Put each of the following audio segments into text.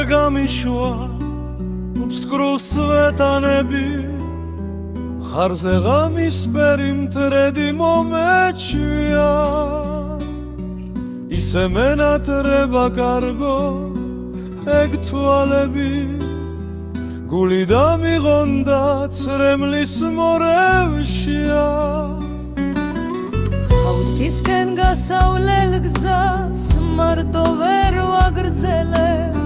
გამიშვა უბსკრულ სვეტანები ხარზე ღამის პერი მტრედი მომეჩვია ისე მენატრება კარგო ეგ თვალები გული დამიღონდა ცრემლის მორევშია აუთისკენ გასავლელ გზას მარტო ვერ ვაგრძელებ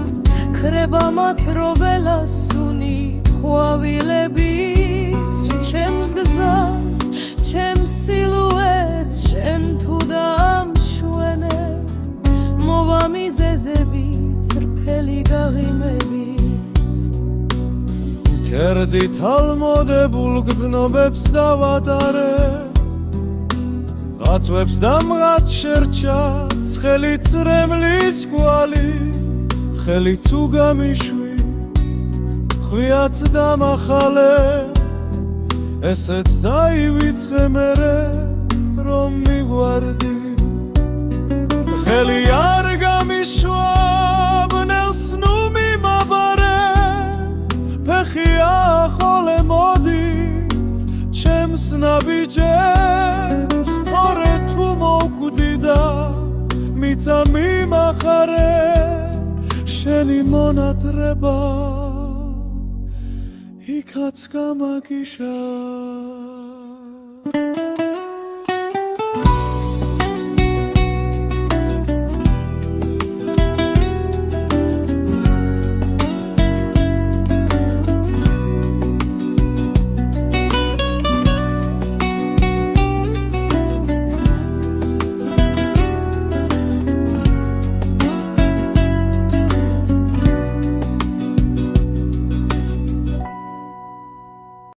ქრება მათრობელა სუნი ყვავილების ჩემს გზას ჩემს სილუეტს შენ თუ დამშვენებ მოვა მიზეზები წრფელი გაღიმების კერდით ალმოდებულ გრძნობებს დავატარებ გაწვევს და მღაც შერჩაც ხელი წრემლის კვალი ხელი თუ გამიშვი ხვიაც დამახალე ესეც დაივიწყე მერე რომ მიგვარდი ხელი არ გამიშვა ბნელს ნუ მიმაბარე ფეხია ხოლე მოდი ჩემს ნაბიჯებს თორე თუ მოვკვდი და მიწა მიმახარე შენი მონატრება იქაც გამაგიშა